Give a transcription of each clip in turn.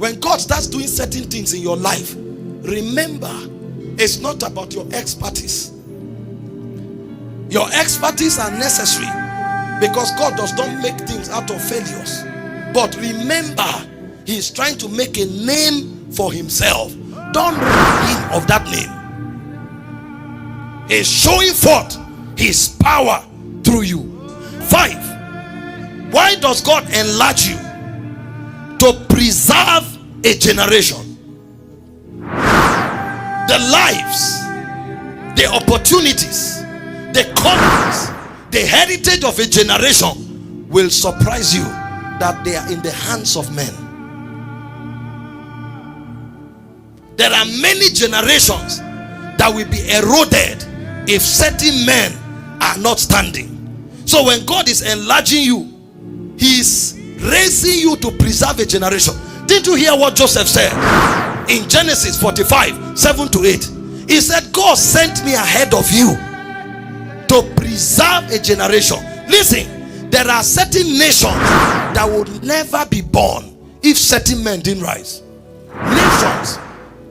When God starts doing certain things in your life, remember, it's not about your expertise. Your expertise are necessary because God does not make things out of failures. But remember, He is trying to make a name for Himself. Don't rob Him of that name. He is showing forth His power through you. 5. Why does God enlarge you? To preserve a generation. The lives, the opportunities, the callings, the heritage of a generation will surprise you that they are in the hands of men. There are many generations that will be eroded if certain men are not standing. So when God is enlarging you, He is raising you to preserve a generation. Did you hear what Joseph said in Genesis 45, 7 to 8? He said, God sent me ahead of you to preserve a generation. Listen, there are certain nations that would never be born if certain men didn't rise. Nations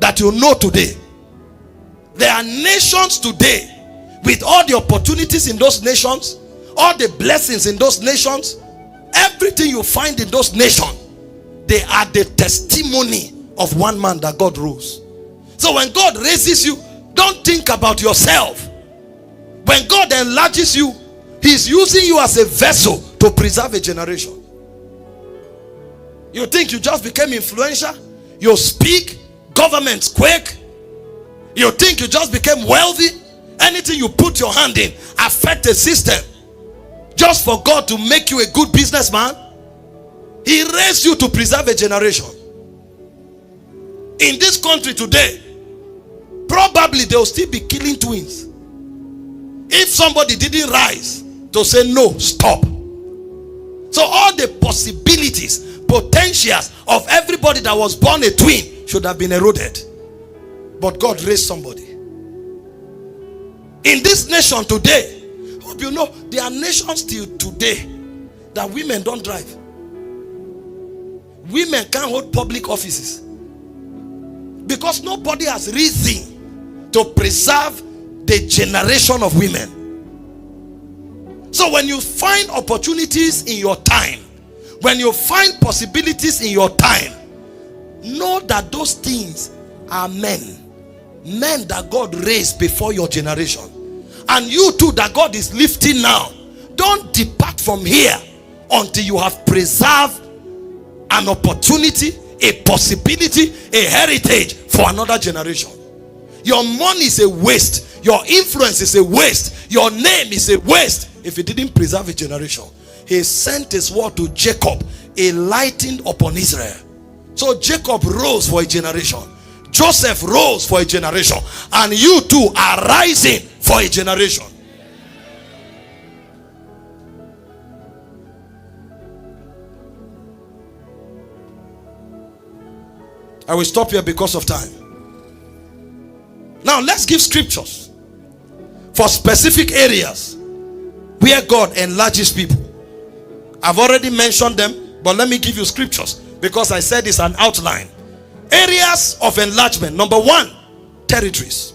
that you know today. There are nations today with all the opportunities in those nations, all the blessings in those nations, everything you find in those nations, they are the testimony of one man that God rose. So when God raises you, don't think about yourself. When God enlarges you, He's using you as a vessel to preserve a generation. You think you just became influential? You speak, governments quake. You think you just became wealthy? Anything you put your hand in affect the system just for God to make you a good businessman? He raised you to preserve a generation. In this country today, probably they will still be killing twins if somebody didn't rise to say no, stop. So all the possibilities, potentials of everybody that was born a twin should have been eroded. But God raised somebody. In this nation today, hope you know, there are nations till today that women don't drive. Women can't hold public offices because nobody has risen to preserve the generation of women. So when you find opportunities in your time, when you find possibilities in your time, know that those things are men that God raised before your generation, and you too that God is lifting now. Don't depart from here until you have preserved an opportunity, a possibility, a heritage for another generation. Your money is a waste. Your influence is a waste. Your name is a waste if you didn't preserve a generation. He sent His word to Jacob, a lighting upon Israel. So Jacob rose for a generation. Joseph rose for a generation. And you too are rising for a generation. I will stop here because of time. Now let's give scriptures for specific areas where God enlarges people. I've already mentioned them, but let me give you scriptures because I said it's an outline. Areas of enlargement. Number 1, territories.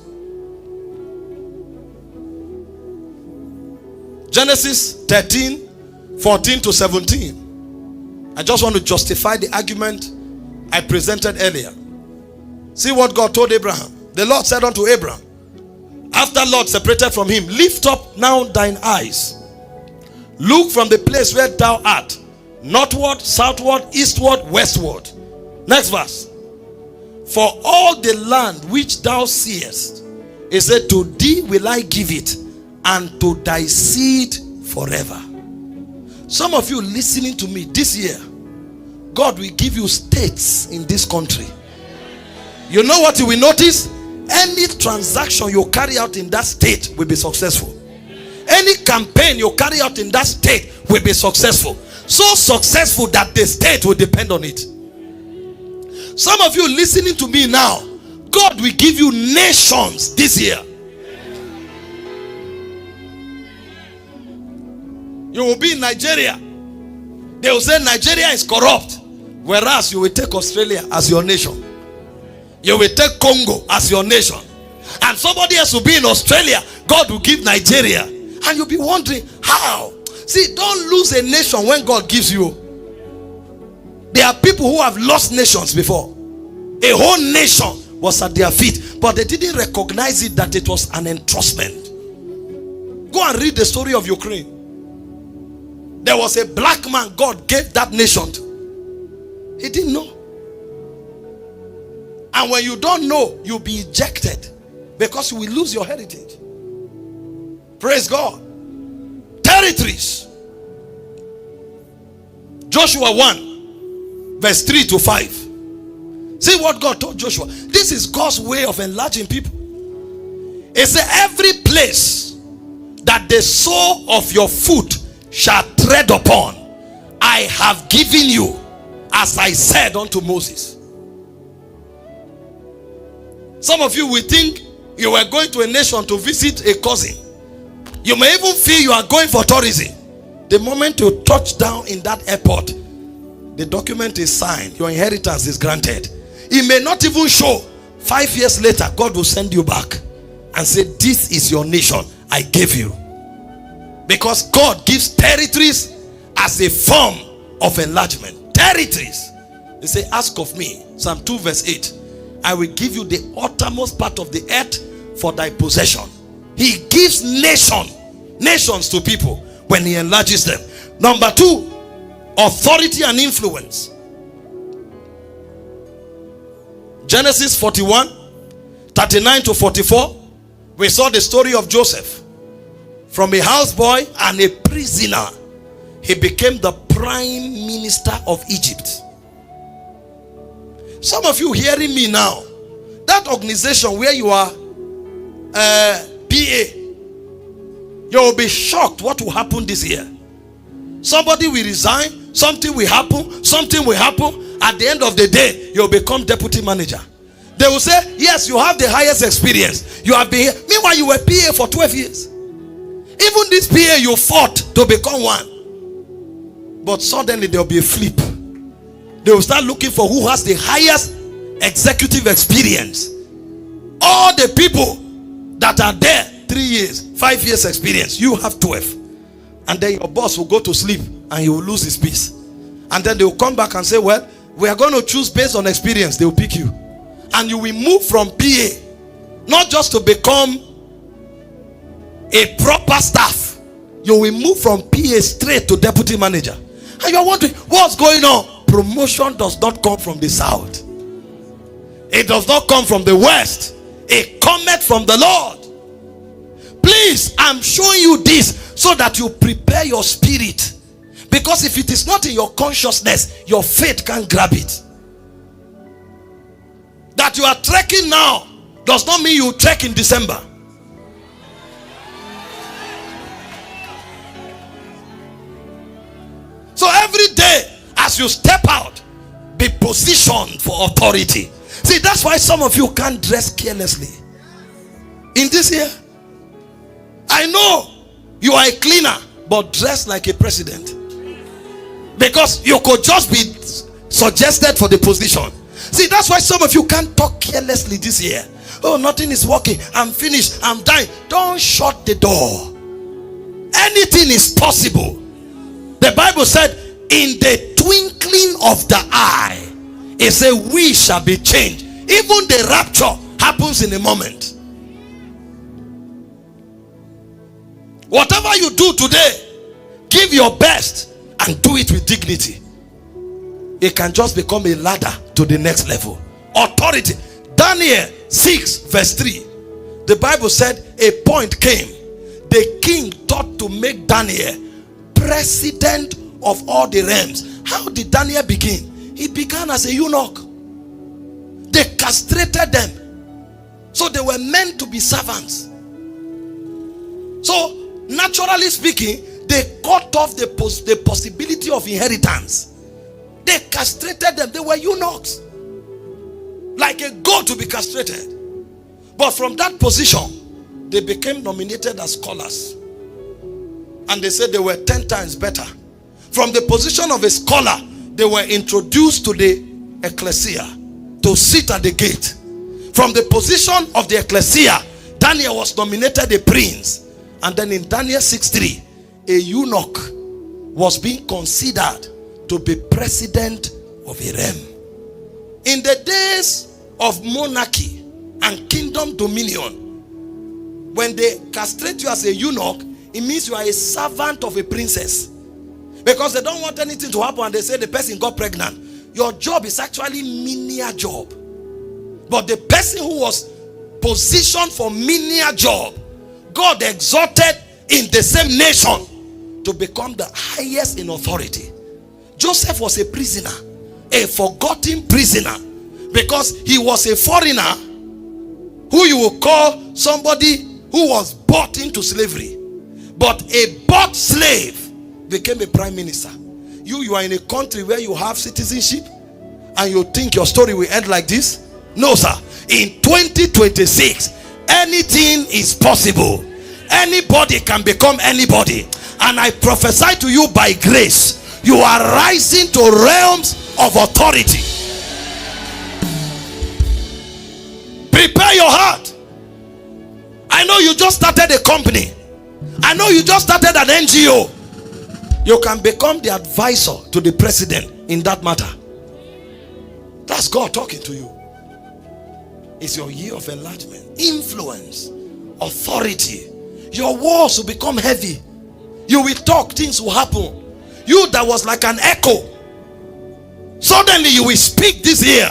Genesis 13, 14 to 17. I just want to justify the argument I presented earlier. See what God told Abraham. The Lord said unto Abraham, after Lot separated from him, lift up now thine eyes. Look from the place where thou art, northward, southward, eastward, westward. Next verse. For all the land which thou seest, he said, to thee will I give it, and to thy seed forever. Some of you listening to me this year, God will give you states in this country. You know what you will notice? Any transaction you carry out in that state will be successful. Any campaign you carry out in that state will be successful. So successful that the state will depend on it. Some of you listening to me now, God will give you nations this year. You will be in Nigeria. They will say Nigeria is corrupt. Whereas you will take Australia as your nation. You will take Congo as your nation. And somebody else will be in Australia. God will give Nigeria. And you'll be wondering, how? See, don't lose a nation when God gives you. There are people who have lost nations before. A whole nation was at their feet, but they didn't recognize it, that it was an entrustment. Go and read the story of Ukraine. There was a black man God gave that nation to. He didn't know. And when you don't know, you'll be ejected, because you will lose your heritage. Praise God. Territories. Joshua 1 verse 3 to 5. See what God told Joshua. This is God's way of enlarging people. It said, every place that the sole of your foot shall tread upon, I have given you, as I said unto Moses. Some of you will think you were going to a nation to visit a cousin. You may even feel you are going for tourism. The moment you touch down in that airport, the document is signed, your inheritance is granted. It may not even show. 5 years later, God will send you back and say, this is your nation I gave you. Because God gives territories as a form of enlargement. Territories. They say, ask of me, Psalm 2 verse 8, I will give you the uttermost part of the earth for thy possession. He gives nations to people when he enlarges them. Number 2, authority and influence. Genesis 41 39 to 44. We saw the story of Joseph. From a houseboy and a prisoner, he became the prime minister of Egypt. Some of you hearing me now, that organization where you are PA, you will be shocked what will happen this year. Somebody will resign, something will happen, something will happen. At the end of the day, you'll become deputy manager. They will say, yes, you have the highest experience. You have been here. Meanwhile, you were PA for 12 years. Even this PA, you fought to become one. But suddenly, there will be a flip. They will start looking for who has the highest executive experience. All the people that are there, 3 years, 5 years experience, you have 12. And then your boss will go to sleep and he will lose his peace. And then they will come back and say, well, we are going to choose based on experience. They will pick you. And you will move from PA, not just to become a proper staff. You will move from PA straight to deputy manager. And you are wondering, what's going on? Promotion does not come from the south. It does not come from the west. It cometh from the Lord. Please, I'm showing you this so that you prepare your spirit. Because if it is not in your consciousness, your faith can't grab it. That you are trekking now does not mean you trek in December. So every day as you step out, be positioned for authority. See, that's why some of you can't dress carelessly. In this year, I know you are a cleaner, but dress like a president. Because you could just be suggested for the position. See, that's why some of you can't talk carelessly this year. Oh, nothing is working. I'm finished. I'm dying. Don't shut the door. Anything is possible. The Bible said, in the twinkling of the eye, it said, we shall be changed. Even the rapture happens in a moment. Whatever you do today, give your best and do it with dignity. It can just become a ladder to the next level. Authority. Daniel 6 verse 3. The Bible said a point came. The king thought to make Daniel president of all the realms. How did Daniel begin? He began as a eunuch. They castrated them. So they were meant to be servants. So naturally speaking, they cut off the possibility of inheritance. They castrated them. They were eunuchs. Like a goat to be castrated. But from that position, they became nominated as scholars. And they said they were 10 times better. From the position of a scholar, they were introduced to the ecclesia to sit at the gate. From the position of the ecclesia, Daniel was nominated a prince. And then in Daniel 6:3, a eunuch was being considered to be president of a realm. In the days of monarchy and kingdom dominion, when they castrate you as a eunuch, it means you are a servant of a princess. Because they don't want anything to happen and they say the person got pregnant. Your job is actually menial job. But the person who was positioned for menial job, God exalted in the same nation to become the highest in authority. Joseph was a prisoner, a forgotten prisoner, because he was a foreigner who you will call somebody who was bought into slavery. But a bought slave became a prime minister. You are in a country where you have citizenship and you think your story will end like this? No, sir. In 2026, anything is possible. Anybody can become anybody. And I prophesy to you by grace, you are rising to realms of authority. Prepare your heart. I know you just started a company. I know you just started an NGO. You can become the advisor to the president in that matter. That's God talking to you. It's your year of enlargement, influence, authority. Your walls will become heavy. You will talk, things will happen. You that was like an echo, suddenly you will speak this year.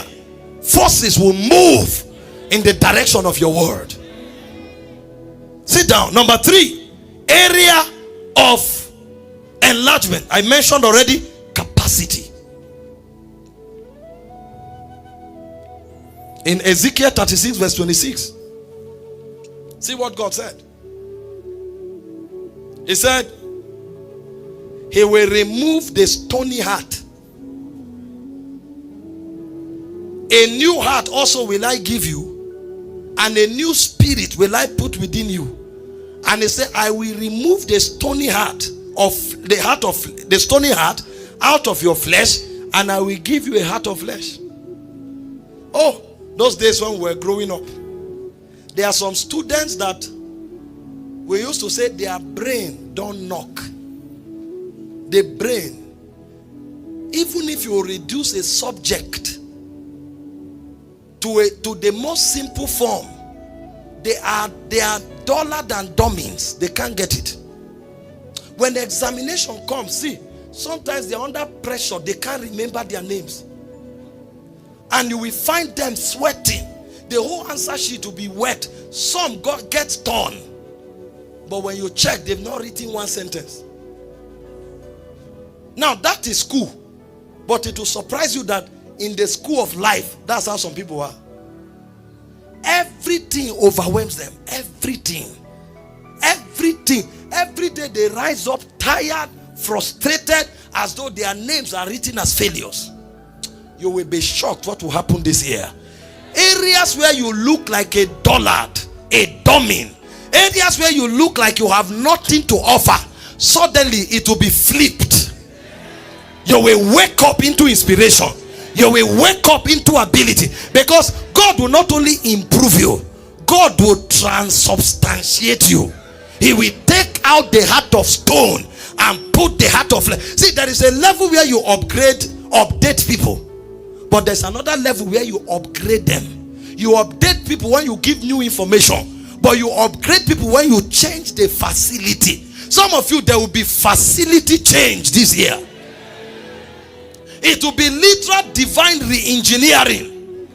Forces will move in the direction of your word. Sit down. Number 3, area of enlargement. I mentioned already capacity. In Ezekiel 36 verse 26, see what God said. He said, he will remove the stony heart. A new heart also will I give you, and a new spirit will I put within you. And he said, I will remove the stony heart of the stony heart out of your flesh, and I will give you a heart of flesh. Oh, those days when we were growing up, there are some students that we used to say their brain don't knock. The brain, even if you reduce a subject to the most simple form, they are duller than dummies. They can't get it. When the examination comes, see, sometimes they're under pressure. They can't remember their names. And you will find them sweating. The whole answer sheet will be wet. Some gets torn. But when you check, they've not written one sentence. Now, that is school. But it will surprise you that in the school of life, that's how some people are. Everything overwhelms them. Everything. Everything. Every day they rise up tired, frustrated, as though their names are written as failures. You will be shocked what will happen this year. Areas where you look like a dullard, a dummy, areas where you look like you have nothing to offer, suddenly it will be flipped. You will wake up into inspiration. You will wake up into ability. Because God will not only improve you, God will transubstantiate you. He will take out the heart of stone and put the heart of flesh. See, there is a level where you update people. But there's another level where you upgrade them. You update people when you give new information. But you upgrade people when you change the facility. Some of you, there will be facility change this year. It will be literal divine re-engineering.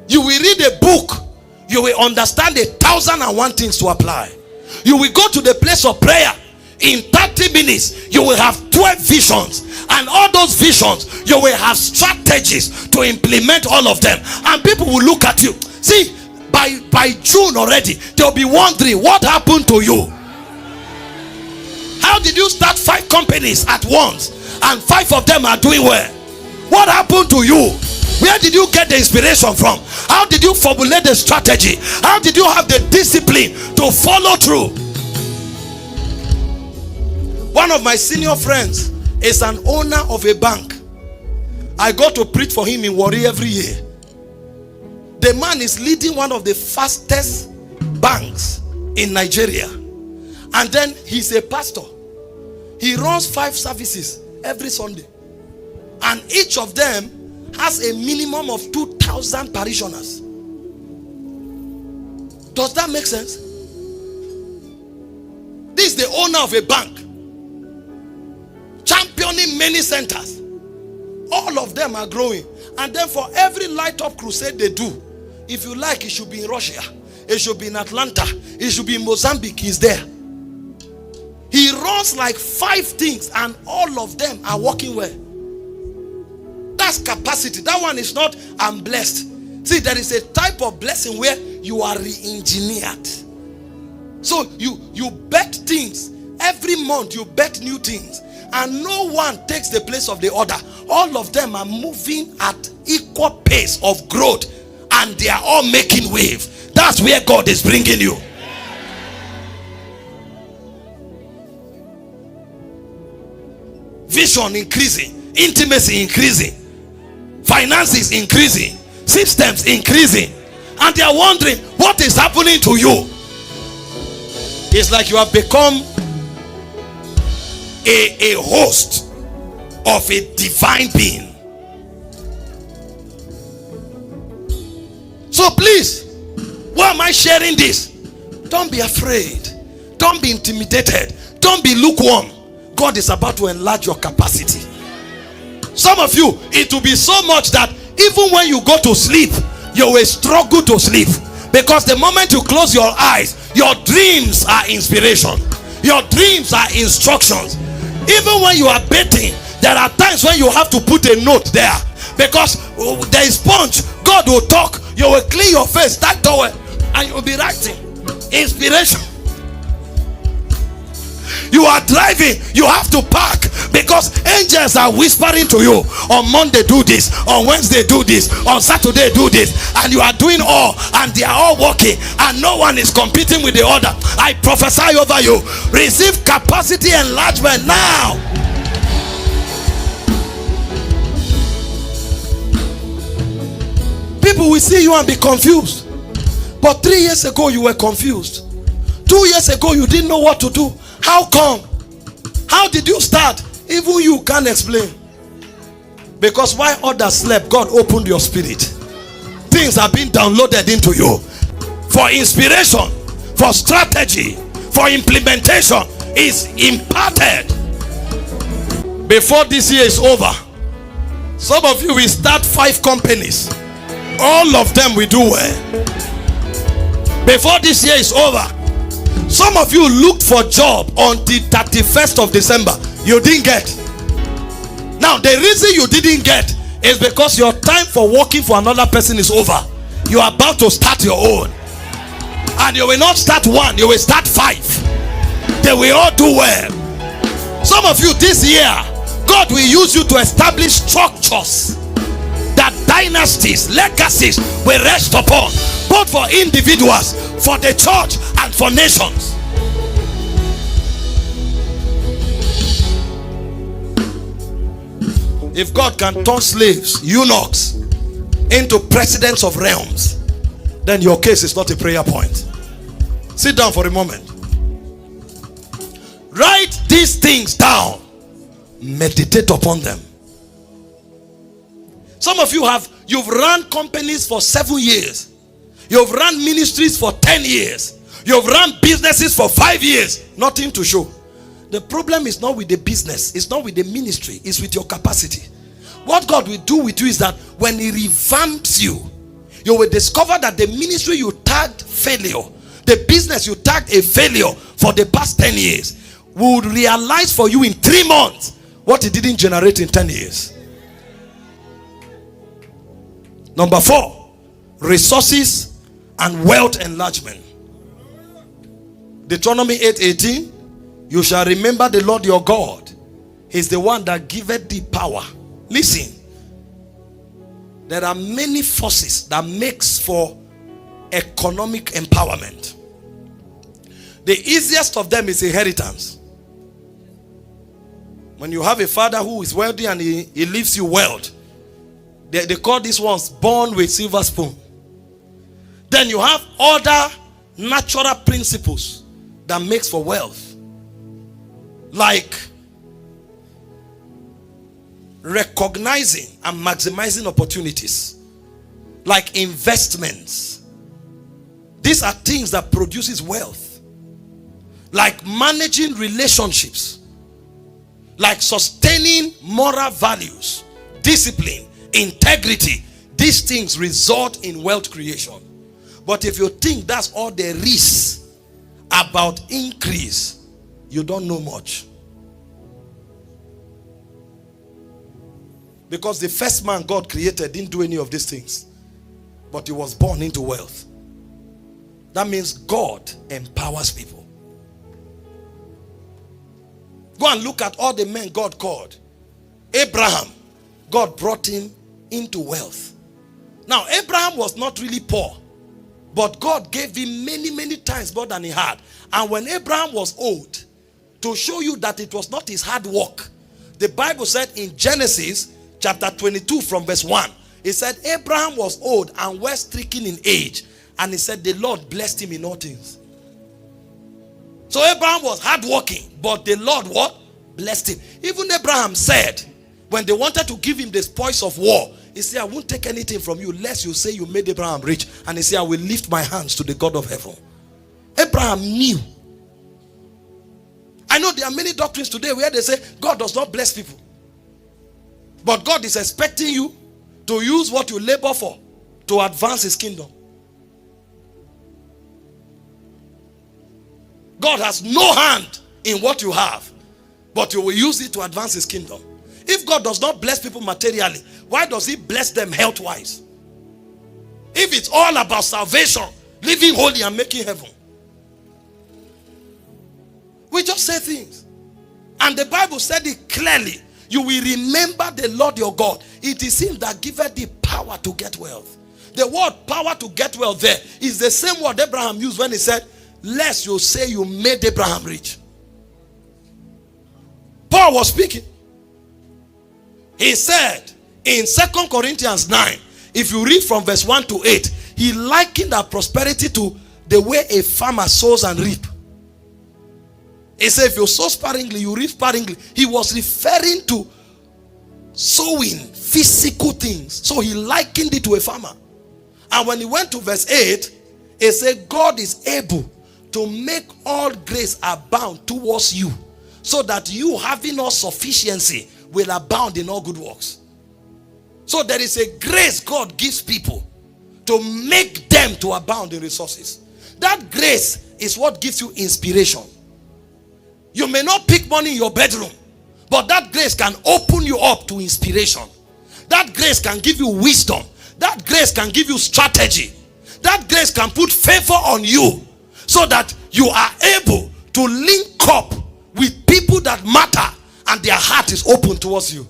You will read a book. You will understand 1,001 things to apply. You will go to the place of prayer. In 30 minutes, you will have 12 visions. And all those visions, you will have strategies to implement all of them. And people will look at you. See, by June already, they'll be wondering, what happened to you? How did you start 5 companies at once? And 5 of them are doing well. What happened to you? Where did you get the inspiration from? How did you formulate the strategy? How did you have the discipline to follow through? One of my senior friends is an owner of a bank. I go to preach for him in Warri every year. The man is leading one of the fastest banks in Nigeria. And then he's a pastor. He runs 5 services every Sunday. And each of them has a minimum of 2,000 parishioners. Does that make sense? This is the owner of a bank, championing many centers. All of them are growing. And then for every light up crusade they do, if you like, it should be in Russia, it should be in Atlanta, it should be in Mozambique. He's there. He runs like 5 things and all of them are working well. That's capacity. That one is not I'm blessed. See, there is a type of blessing where you are re-engineered. So you bet things. Every month you bet new things. And no one takes the place of the other. All of them are moving at equal pace of growth. And they are all making wave. That's where God is bringing you. Vision increasing. Intimacy increasing. Finances increasing. Systems increasing. And they are wondering what is happening to you. It's like you have become a host of a divine being. So please, why am I sharing this? Don't be afraid. Don't be intimidated. Don't be lukewarm. God is about to enlarge your capacity. Some of you, it will be so much that even when you go to sleep, you will struggle to sleep. Because the moment you close your eyes, your dreams are inspiration. Your dreams are instructions. Even when you are bathing, there are times when you have to put a note there. Because there is sponge. God will talk. You will clean your face, that door, and you will be writing. Inspiration. You are driving, you have to park because angels are whispering to you. On Monday do this, on Wednesday do this, on Saturday do this, and you are doing all, and they are all working, and no one is competing with the other. I prophesy over you, receive capacity enlargement now. People will see you and be confused. But 3 years ago you were confused. 2 years ago you didn't know what to do. How come? How did you start? Even you can't explain. Because while others slept, God opened your spirit. Things are being downloaded into you. For inspiration, for strategy, for implementation is imparted. Before this year is over, some of you will start 5 companies. All of them will do well. Before this year is over, some of you looked for job until 31st of December. You didn't get. Now, the reason you didn't get is because your time for working for another person is over. You are about to start your own. And you will not start 1, you will start 5. They will all do well. Some of you this year, God will use you to establish structures that dynasties, legacies will rest upon, both for individuals, for the church, and for nations. If God can turn slaves, eunuchs, into presidents of realms, then your case is not a prayer point. Sit down for a moment. Write these things down. Meditate upon them. Some of you you've run companies for 7 years. You've run ministries for 10 years. You've run businesses for 5 years. Nothing to show. The problem is not with the business. It's not with the ministry. It's with your capacity. What God will do with you is that when He revamps you, you will discover that the ministry you tagged failure, the business you tagged a failure for the past 10 years, will realize for you in 3 months what it didn't generate in 10 years. Number 4, resources and wealth enlargement. Deuteronomy 8:18. You shall remember the Lord your God. He's the one that giveth thee power. Listen. There are many forces that makes for economic empowerment. The easiest of them is inheritance. When you have a father who is wealthy and he leaves you wealth, They call these ones born with silver spoon. Then you have other natural principles that makes for wealth. Like recognizing and maximizing opportunities. Like investments. These are things that produces wealth. Like managing relationships. Like sustaining moral values, discipline, integrity. These things result in wealth creation. But if you think that's all there is about increase, you don't know much. Because the first man God created didn't do any of these things. But he was born into wealth. That means God empowers people. Go and look at all the men God called. Abraham, God brought him into wealth. Now, Abraham was not really poor. But God gave him many, many times more than he had. And when Abraham was old, to show you that it was not his hard work, the Bible said in Genesis chapter 22 from verse 1, it said Abraham was old and well stricken in age. And he said the Lord blessed him in all things. So Abraham was hardworking, but the Lord what? Blessed him. Even Abraham said, when they wanted to give him the spoils of war, he said, I won't take anything from you lest you say you made Abraham rich. And he said, I will lift my hands to the God of heaven. Abraham knew. I know there are many doctrines today where they say God does not bless people. But God is expecting you to use what you labor for to advance his kingdom. God has no hand in what you have, but you will use it to advance his kingdom. If God does not bless people materially, why does he bless them health-wise? If it's all about salvation, living holy and making heaven. We just say things. And the Bible said it clearly. You will remember the Lord your God. It is him that giveth thee power to get wealth. The word power to get wealth there is the same word Abraham used when he said, lest you say you made Abraham rich. Paul was speaking. He said in 2 Corinthians 9, if you read from verse 1 to 8, he likened our prosperity to the way a farmer sows and reap. He said if you sow sparingly, you reap sparingly. He was referring to sowing physical things. So he likened it to a farmer. And when he went to verse 8, he said God is able to make all grace abound towards you, so that you having all sufficiency will abound in all good works. So there is a grace God gives people to make them to abound in resources. That grace is what gives you inspiration. You may not pick money in your bedroom, but that grace can open you up to inspiration. That grace can give you wisdom. That grace can give you strategy. That grace can put favor on you, so that you are able to link up with people that matter and their heart is open towards you.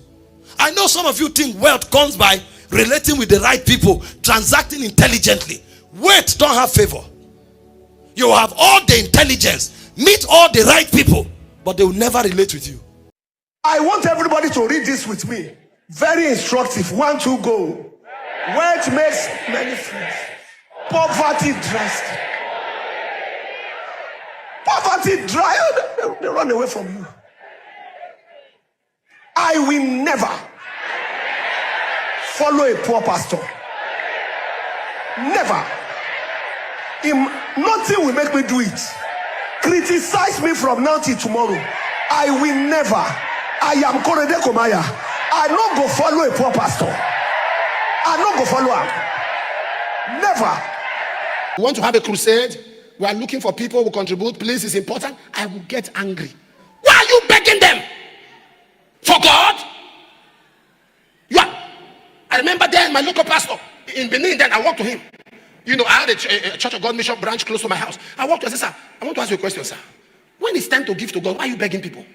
I know some of you think wealth comes by relating with the right people, transacting intelligently. Wait, don't have favor. You have all the intelligence, meet all the right people, but they will never relate with you. I want everybody to read this with me. Very instructive. 1, 2, go. Wealth makes many friends. Poverty dressed. Poverty dry. They run away from you. I will never follow a poor pastor. Never. Nothing will make me do it. Criticize me from now till tomorrow. I will never. I am Korede Komaya. I don't go follow a poor pastor. I don't go follow him. Never. We want to have a crusade. We are looking for people who contribute. Please, it's important. I will get angry. Why are you begging them? For God? I remember then my local pastor in Benin, then I walked to him. You know, I had a Church of God mission branch close to my house. I walked to him and said, sir, I want to ask you a question, sir. When it's time to give to God, why are you begging people?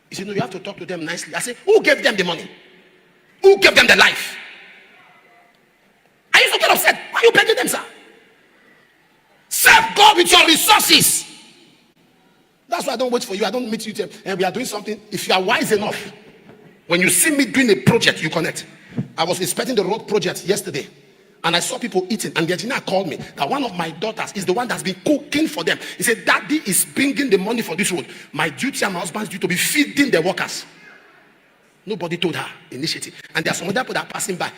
He said, no, you have to talk to them nicely. I said, who gave them the money? Who gave them the life? I used to get upset. Why are you begging them, sir? Serve God with your resources. That's why I don't wait for you. I don't meet you and we are doing something. If you are wise enough, when you see me doing a project, you connect. I was inspecting the road project yesterday, and I saw people eating, and the engineer called me that one of my daughters is the one that's been cooking for them. He said, Daddy is bringing the money for this road. My duty and my husband's duty to be feeding the workers. Nobody told her initiative. And there are some other people that are passing by.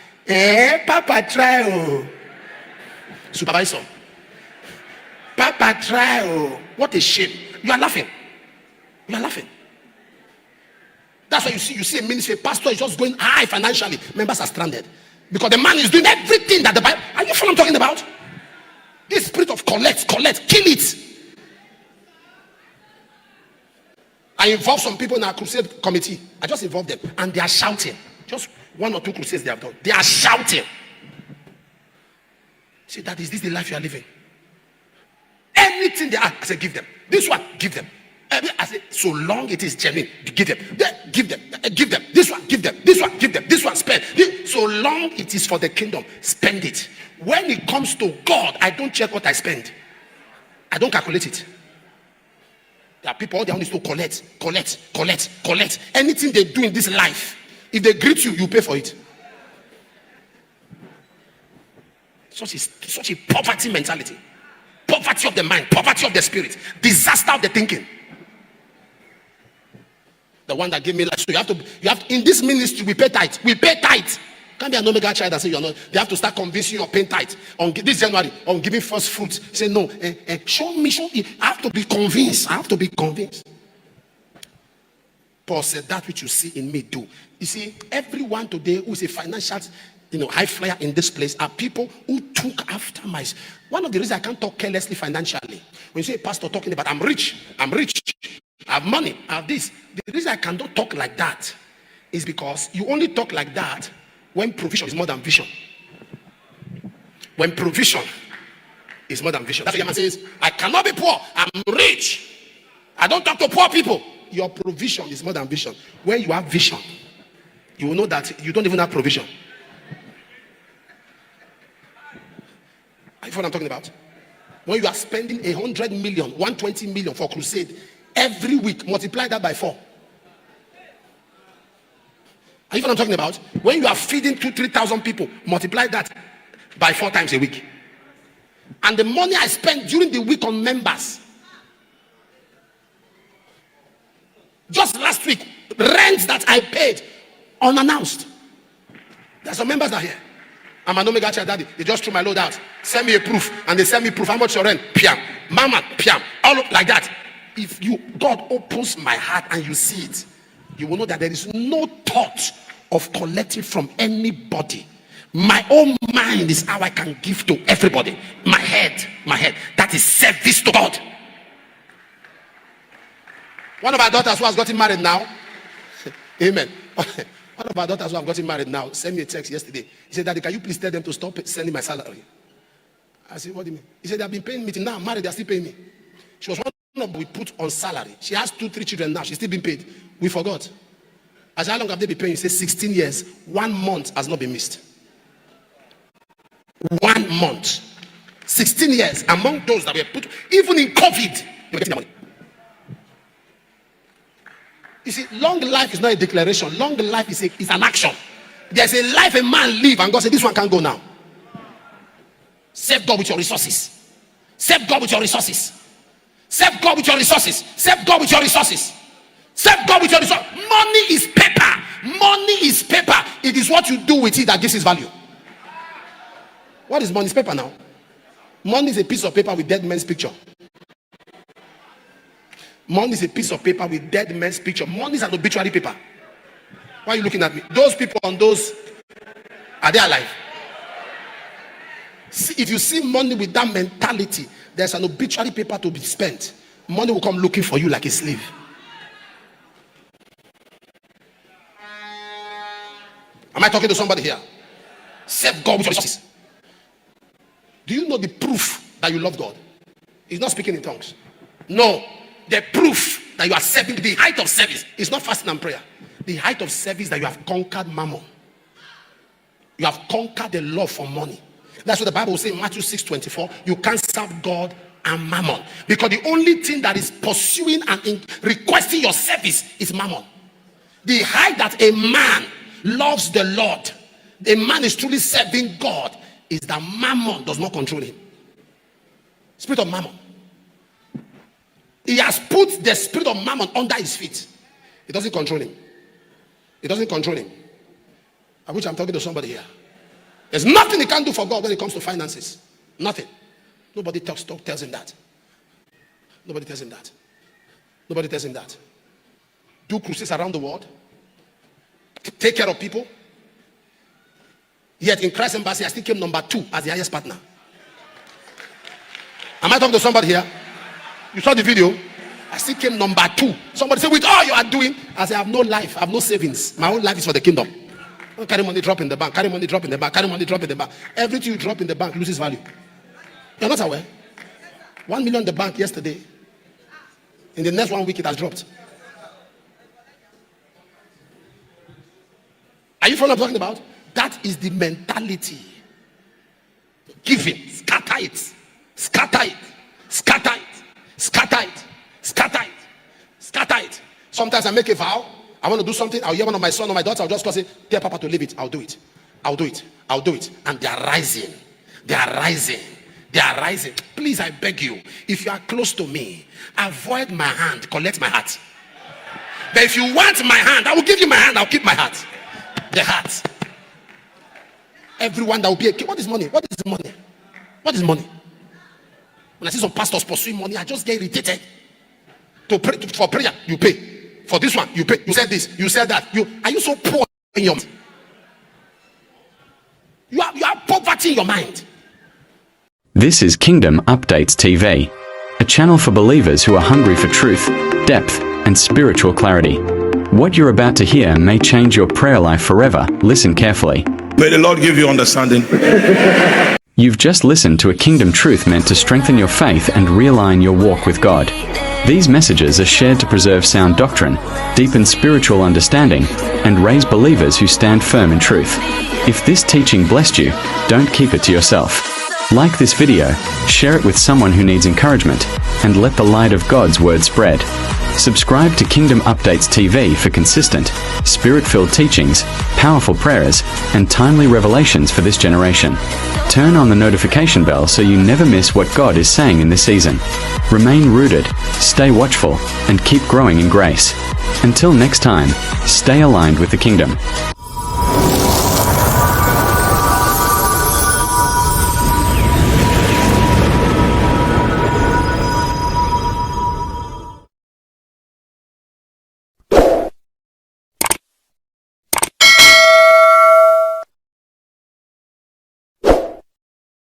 Papa try. Oh. Supervisor. Papa try. Oh. What a shame. You are laughing. You are laughing. That's why you see a ministry, pastor is just going high financially. Members are stranded. Because the man is doing everything that the Bible. Are you following what I'm talking about? This spirit of collect, kill it. I involved some people in our crusade committee. I just involved them, and they are shouting. Just 1 or 2 crusades they have done. They are shouting. See, that is this the life you are living? Anything they are, I say, give them. This one, give them. I say, so long it is genuine, give them. Give them. Give them. This one, give them. This one, give them. This one, spend. So long it is for the kingdom, spend it. When it comes to God, I don't check what I spend. I don't calculate it. There are people, all they want is to collect. Anything they do in this life, if they greet you, you pay for it. Such a poverty mentality. Poverty of the mind, poverty of the spirit, disaster of the thinking. The one that gave me life. So you have to in this ministry, we pay tithe. Can't be an omega child that say you're not. They have to start convincing you of paying tithe on this January, on giving first fruits. Say no, show me. I have to be convinced. Paul said, that which you see in me, do. You see, everyone today who is a financial, high flyer in this place are people who took after my. One of the reasons I can't talk carelessly financially. When you say a pastor talking about I'm rich, I have money, I have this. The reason I cannot talk like that is because you only talk like that when provision is more than vision. When provision is more than vision. That's why man says, I cannot be poor, I'm rich. I don't talk to poor people. Your provision is more than vision. When you have vision, you will know that you don't even have provision. Are you know what I'm talking about? When you are spending 100 million, 120 million for crusade every week, multiply that by 4. Are you know what I'm talking about? When you are feeding 2,000-3,000 people, multiply that by 4 times a week. And the money I spend during the week on members. Just last week, rent that I paid unannounced. There are some members that are here. I'm an omega child, daddy. They just threw my load out. Send me a proof. And they send me proof. How much your rent? Piam. Mama, piam. All up like that. If God opens my heart and you see it, you will know that there is no thought of collecting from anybody. My own mind is how I can give to everybody. My head. That is service to God. One of our daughters who has gotten married now. Amen. One of our daughters who have gotten married now sent me a text yesterday. He said, Daddy, can you please tell them to stop sending my salary? I said, what do you mean? He said, they have been paying me till now. I'm married, they are still paying me. She was one of we put on salary. She has 2-3 children now. She's still being paid. We forgot. I said, how long have they been paying? He said, 16 years. 1 month has not been missed. 1 month. 16 years. Among those that were put, even in COVID, they were getting the money. You see, long life is not a declaration. Long life is an action. There's a life a man live, and God said, this one can't go now. Serve God with your resources. Serve God with your resources. Serve God with your resources. Serve God with your resources. Serve God with your resources. Money is paper. Money is paper. It is what you do with it that gives its value. What is money? It's paper now. Money is a piece of paper with dead men's picture. Money is a piece of paper with dead men's picture. Money is an obituary paper. Why are you looking at me? Those people on those, are they alive? See, if you see money with that mentality, there's an obituary paper to be spent. Money will come looking for you like a slave. Am I talking to somebody here? Serve God with your resources. Do you know the proof that you love God? He's not speaking in tongues. No. The proof that you are serving, the height of service is not fasting and prayer. The height of service that you have conquered mammon. You have conquered the love for money. That's what the Bible will say in Matthew 6:24. You can't serve God and mammon. Because the only thing that is pursuing and requesting your service is mammon. The height that a man loves the Lord a man is truly serving God is that mammon does not control him. Spirit of mammon. He has put the spirit of mammon under his feet. It doesn't control him. It doesn't control him. I wish I'm talking to somebody here. There's nothing he can do for God when it comes to finances. Nothing. Nobody tells him that. Nobody tells him that. Nobody tells him that. Do crusades around the world. Take care of people. Yet in Christ Embassy, I still came number 2 as the highest partner. Am I talking to somebody here? You saw the video? I still came number 2. Somebody said, with all you are doing, I say, I have no life, I have no savings. My whole life is for the kingdom. Don't carry money, drop in the bank. Carry money, drop in the bank. Carry money, drop in the bank. Everything you drop in the bank loses value. You're not aware? 1 million in the bank yesterday. In the next 1 week, it has dropped. Are you following what I'm talking about? That is the mentality. Giving, scatter it, scatter it, scatter it, scatter it, scatter it, scatter it. Sometimes I make a vow. I want to do something. I'll hear one of my son or my daughter. I'll just go say, tell Papa to leave it. I'll do it. I'll do it. I'll do it. And they are rising. They are rising. They are rising. Please, I beg you, if you are close to me, avoid my hand, collect my heart. But if you want my hand, I will give you my hand. I'll keep my heart. The heart. Everyone that will be a king. What is money? What is money? What is money? When I see some pastors pursuing money, I just get irritated. To pray for prayer, you pay. For this one, you pay. You said this, you said that. Are you so poor in your mind? You are poverty in your mind. This is Kingdom Updates TV, a channel for believers who are hungry for truth, depth, and spiritual clarity. What you're about to hear may change your prayer life forever. Listen carefully. May the Lord give you understanding. You've just listened to a kingdom truth meant to strengthen your faith and realign your walk with God. These messages are shared to preserve sound doctrine, deepen spiritual understanding, and raise believers who stand firm in truth. If this teaching blessed you, don't keep it to yourself. Like this video, share it with someone who needs encouragement, and let the light of God's word spread. Subscribe to Kingdom Updates TV for consistent, spirit-filled teachings, powerful prayers, and timely revelations for this generation. Turn on the notification bell so you never miss what God is saying in this season. Remain rooted, stay watchful, and keep growing in grace. Until next time, stay aligned with the kingdom.